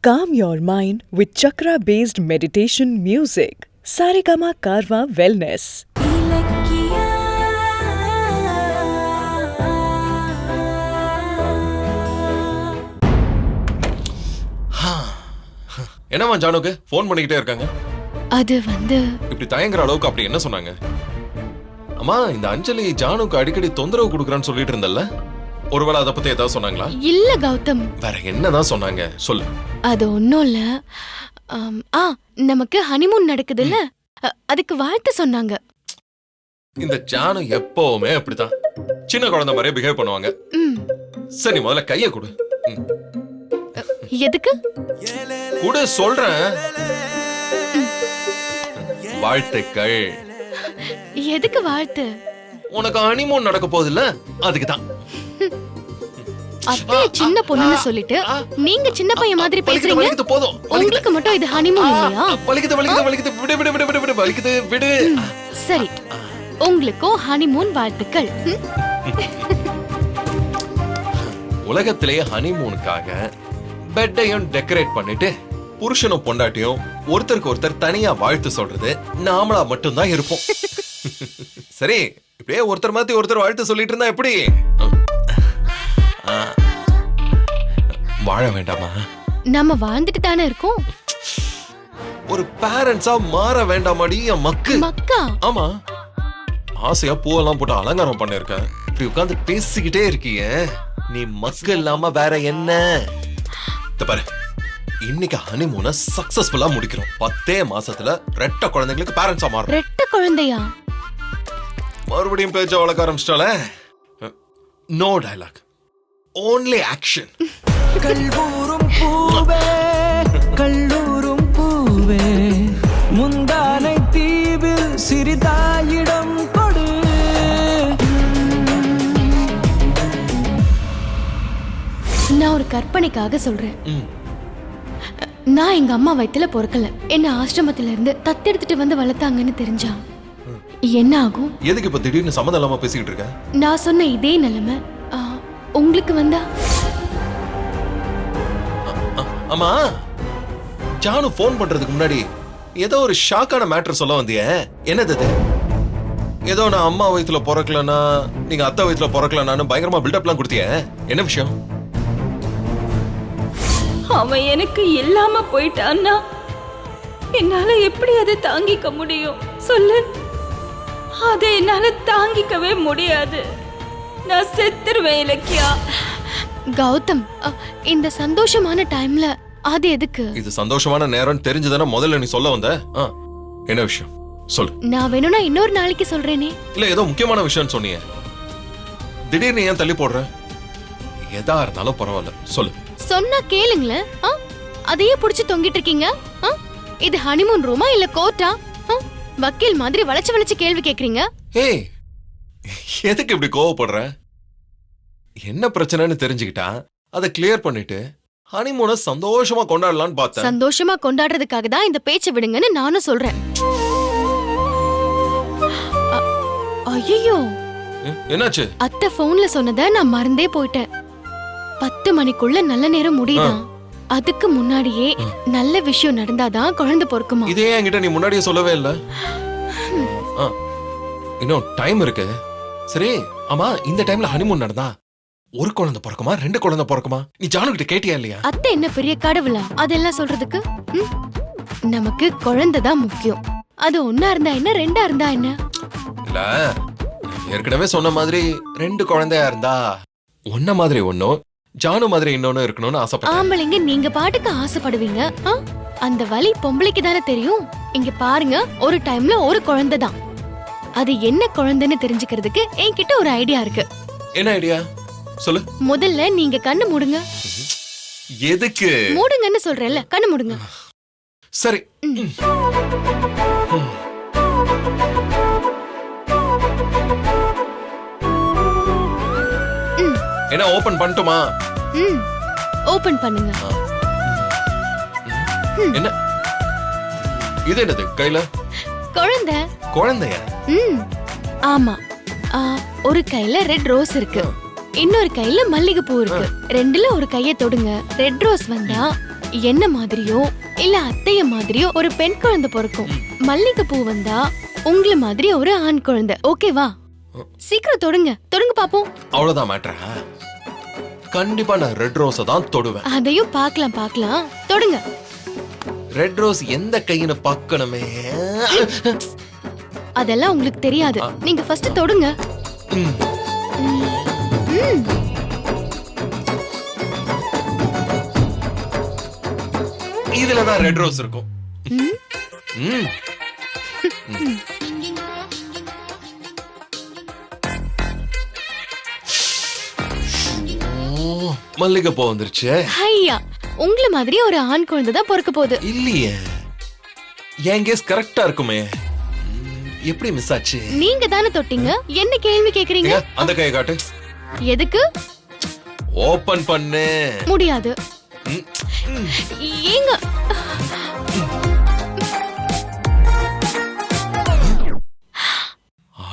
Calm your mind with chakra-based meditation music. Saregama Karwa Wellness. என்னம்மா ஜானுக்கு phone பண்ணிக்கிட்டே இருக்காங்க? அது வந்து இப்படி தயங்குற அளவுக்கு அப்படி என்ன சொன்னாங்க? அம்மா, இந்த அஞ்சலி ஜானுக்கு அடிக்கடி தொந்தரவு கொடுக்குறான்னு சொல்லிட்டு இருந்தல்ல, ஒருவேளை அதை பத்தி ஏதாவது சொன்னாங்களா? இல்ல கௌதம். வேற என்னதான் சொன்னாங்க சொல்லு. அது ஒண்ணும் இல்ல. நமக்கு ஹனிமூன் நடக்குதுல்ல, அதுக்கு வாழ்த்து சொன்னாங்க. இந்த ஜானு எப்பவுமே அப்படித்தான் சின்ன குழந்தை மாதிரியே பிஹேவ் பண்ணுவாங்க. சரி, முதல்ல கைய கொடு. எதுக்கு கூட சொல்றேன். வாழ்த்துக்கள். எதுக்கு வாழ்த்து? உனக்கு ஹனிமூன் நடக்க போகுதுல்ல, அதுக்குதான். அத்தை சின்ன பொண்ணுன்னு சொல்லிட்டு நீங்க சின்ன பையன் மாதிரி பேசுறீங்க. போதும். உங்களுக்கு மட்டும் இது ஹனிமூன் இல்லையா? வலிக்குது. விடு விடு விடு விடு வலிக்குது. விடு. சரி, உங்களுக்கும் ஹனிமூன் வாழ்த்துக்கள். உலகத்திலேயே ஹனிமூனுக்காக பெட்டையும் டெக்கரேட் பண்ணிட்டு புருஷனும் பொண்டாட்டியும் ஒருத்தருக்கு ஒருத்தர் தனியா வாழ்த்து சொல்றது நாமளா மட்டும்தான் இருப்போம். சரி, இப்படியே ஒருத்தர் மாத்தி ஒருத்தர் வாழ்த்து சொல்லிட்டு இருந்தா எப்படி? வாழ வேண்டாமா? நம்ம வாழ்ந்துட்டு தானே இருக்கோம். ஒரு பேரண்ட்ஸா மாற வேண்டாமாடி மக்கா? ஆமா, ஆசையா பூவெல்லாம் போட்டு அலங்காரம் பண்ணிருக்க. இப்படி உட்கார்ந்து பேசிக்கிட்டே இருக்கிய, நீ மக்கு இல்லாம வேற என்ன? பாரு, இன்னைக்கு ஹனிமூனை சக்சஸ்ஃபுல்லா முடிக்கிறோம். 10 மாசத்துல ரெட்ட குழந்தைங்களுக்கு பேரண்ட்ஸா மாறும். ரெட்ட குழந்தையா? மறுபடியும் பேச்ச வளர்க்க ஆரம்பிச்சிட்டால. No dialogue, only action. கல்லூரும் பூவே, கல்லூரும் பூவே, முந்தானை தீவில் சிறிதாயிடம் கொடு. நான் ஒரு கற்பனைக்காக சொல்றேன். நான் எங்க அம்மா வயித்துல பொறுக்கல, என்ன ஆசிரமத்துல இருந்து தத்தெடுத்துட்டு வந்து வளர்த்தாங்கன்னு தெரிஞ்சா என்ன ஆகும்? எதுக்கு இப்ப திடீர்னு சம்மதம் இல்லாம பேசிக்கிட்டு இருக்க? நான் சொன்ன இதே நிலைமை உங்களுக்கு வந்தா? ஆமா, ஜானு போன் பண்றதுக்கு முன்னாடி ஏதோ ஒரு ஷாக்கான மேட்டர் சொல்ல வந்தியே, என்னது? ஏதோ நான் அம்மா வயித்துல பிறக்கலனா நீங்க அத்தை வயித்துல பிறக்கலனான்னு பயங்கரமா பில்டப்லாம் கொடுத்தியே, என்ன விஷயம்? அவன் எனக்கு இல்லாம போயிட்டான்னா என்னால எப்படி அதை தாங்கிக்க முடியும் சொல்லு? அதை என்னால தாங்கிக்கவே முடியாது. நான் செத்துருவேன் இலக்கியா. கௌதம், இந்த சந்தோஷமான டைம்ல அது எதுக்கு? இது சந்தோஷமான நேரம் தெரிஞ்சதானே முதல்ல நீ சொல்ல வந்த. என்ன விஷயம் சொல்லு. நான் வேணும்னா இன்னொரு நாளைக்கு சொல்றேனே. இல்ல, ஏதோ முக்கியமான விஷயம் சொன்னீங்க, திடீர்னு ஏன் தள்ளி போடுற? எதா இருந்தாலும் பரவாயில்ல சொல்லு. சொன்னா கேளுங்களேன். அதையே புடிச்சு தொங்கிட்டு இருக்கீங்க. இது ஹனிமூன் ரூமா இல்ல கோர்ட்டா? வக்கீல் மாதிரி வளைச்சு கேள்வி கேக்குறீங்க. ஏய், எதுக்கு இப்படி கோவப்படுற? என்ன பிரச்சனைன்னு தெரிஞ்சுக்கிட்டா அதை கிளியர் பண்ணிட்டு ஹனிமூனை சந்தோஷமா கொண்டாடலாம்னு பார்த்தேன். சந்தோஷமா கொண்டாடுறதுக்காக தான் இந்த பேச்சை விடுங்கன்னு நானும் சொல்றேன். ஐயோ, என்னாச்சு? அத்தை போன்ல சொன்னதை நான் மறந்தே போயிட்டேன். 10 மணிக்குள்ள நல்ல நேரம் முடியுதான். அதுக்கு முன்னாடியே நல்ல விஷயம் நடந்தாதான் குழந்தை பொறுக்குமா? இதே என்கிட்ட நீ முன்னாடியே சொல்லவே இல்ல. இன்னும் டைம் இருக்கு. சரி, ஆமா, இந்த டைம்ல ஹனிமூன் நடந்தா ஒரு குழந்தை பிறக்குமா 2 குழந்தை பிறக்குமா? நீ ஜானு கிட்ட கேட்டியா இல்லையா? அத்தை என்ன பெரிய கடவுளா அதெல்லாம் சொல்றதுக்கு? நமக்கு குழந்தை தான் முக்கியம். அது 1 இருந்தா என்ன, 2 இருந்தா என்ன? இல்ல, ஏற்கனவே சொன்ன மாதிரி 2 குழந்தையா இருந்தா ஒன்ன மாதிரி ஒன்னும் ஜானு மாதிரி இன்னொன்னு இருக்கணும்னு ஆசைப்பட்டேன். ஆம்பளைங்க நீங்க பாட்டுக்கு ஆசைப்படுவீங்க. அந்த வலி பொம்பளைக்கு தானே தெரியும். இங்க பாருங்க, ஒரு டைம்ல ஒரு குழந்தை தான். அது என்ன குழந்தைன்னு தெரிஞ்சுக்கிறதுக்கு என்கிட்ட ஒரு ஐடியா இருக்கு. என்ன ஐடியா சொல்லு. முதல்ல நீங்க கண்ணு மூடுங்க. எதுக்கு? மூடுங்கன்னு சொல்றேன்ல, கண்ணு மூடுங்க. சரி. என்ன ஓபன் பண்ணட்டுமா? ஓபன் பண்ணுங்க. என்ன இது? என்னது கையில? குழந்தை. குழந்தையா? ஆமா. ஒரு கையில ரெட் ரோஸ் இருக்கு, இன்னொரு கையில மல்லிகை பூ இருக்கு. ரெண்டுல ஒரு கைய தொடுங்க. ரெட் ரோஸ் வந்தா என்ன மாதிரியோ இல்ல அத்தைய மாதிரியோ ஒரு பெண் குழந்தை பிறக்கும். மல்லிகைப்பூ வந்தா உங்களை மாதிரி ஒரு ஆண் குழந்தை. ஓகேவா? சீக்கிரம் தொடுங்க பாப்போம். அவ்வளவுதான் மேட்டர். கண்டிப்பா நான் ரெட் ரோஸ தான் தொடுவேன். அதையும் பார்க்கலாம். தொடுங்க. ரெட் ரோஸ் எந்த கையின பார்க்கணுமே. அதெல்லாம் உங்களுக்கு தெரியாது. நீங்க ஃபர்ஸ்ட் தொடுங்க. இதுலதான் ரெட் ரோஸ் இருக்கும். மல்லிகைப்பூ வந்துருச்சு. ஐயா, உங்களை மாதிரி ஒரு ஆண் குழந்தை தான் பிறக்க போகுது. இல்லையே, என் கேஸ் கரெக்டா இருக்குமே. எப்படி மிஸ் ஆச்சு? நீங்க தானே தொட்டீங்க. என்ன கேள்வி கேக்குறீங்க? அந்த கையை காட்டு. எதுக்கு? ஓபன் பண்ணு. முடியாது. ஏங்க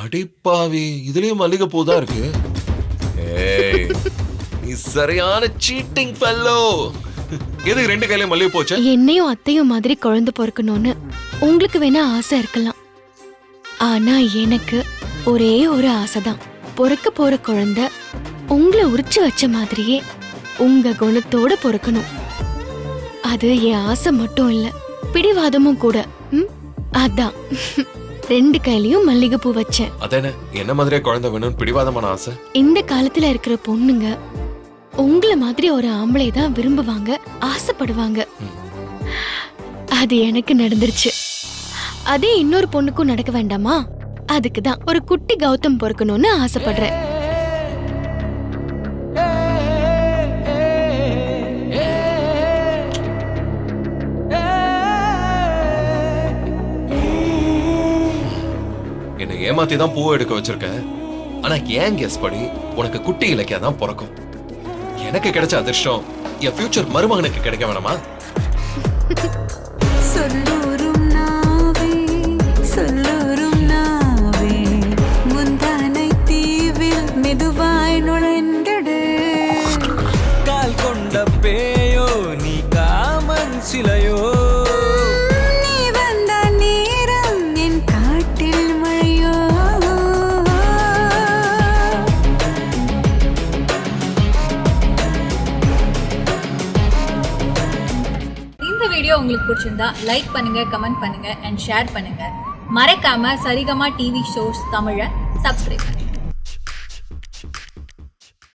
அடிப்பாவி, இதுலயும் மல்லிகைப்பூ தான் இருக்கு. ஏய், நீ சரியான சீட்டிங் ஃபெல்லோ. எதுக்கு ரெண்டு கையிலயும் மல்லிகை போச்சு? என்னையும் அத்தையும் மாதிரி குழந்தை பிறக்கணும்னு உங்களுக்கு வேணா ஆசை இருக்கலாம். ஆனா எனக்கு ஒரே ஒரு ஆசைதான். பிறக்க போற குழந்தை உங்களை உரிச்சு வச்ச மாதிரியே உங்க குணத்தோட பிறக்கணும். அது என் ஆசை மட்டும் இல்ல, பிடிவாதமும் கூட. அதான் ரெண்டு கையிலயும் மல்லிகைப்பூ வச்சேன். அதென்ன, என்ன மாதிரியே குழந்தை வேணும்னு பிடிவாதமான ஆசை? இந்த காலத்துல இருக்கிற பொண்ணுங்க உங்களை மாதிரி ஒரு ஆம்பளை தான் விரும்புவாங்க, ஆசைப்படுவாங்க. அது எனக்கு நடந்துருச்சு. அதே இன்னொரு பொண்ணுக்கும் நடக்க வேண்டாமா? அதுக்குதான் ஒரு குட்டி கௌதம் பொறுக்கணும்னு ஆசைப்படுறேன். என்னை ஏமாத்தி தான் பூவை எடுக்க வச்சிருக்கேன். ஆனா ஏன் கெஸ் படி உனக்கு குட்டி இலக்கியா தான் பிறக்கும். எனக்கு கிடைச்ச அதிர்ஷ்டம் என் ஃபியூச்சர் மருமகனுக்கு கிடைக்க வேணாமா? சொல்லூரும் நாவே முந்தானை தீவில் மெதுவாய் நுழைந்திடு. கால் கொண்ட பேயோ நீ காமன் சிலையோ, நீ வந்த நேரம் என் காட்டில் மழையோ. இந்த வீடியோ உங்களுக்கு பிடிச்சிருந்தா லைக் பண்ணுங்க, கமெண்ட் பண்ணுங்க அண்ட் ஷேர் பண்ணுங்க. மறக்காம சரிகமா டிவி ஷோஸ் தமிழை சப்ஸ்கிரைப் பண்ணுங்க.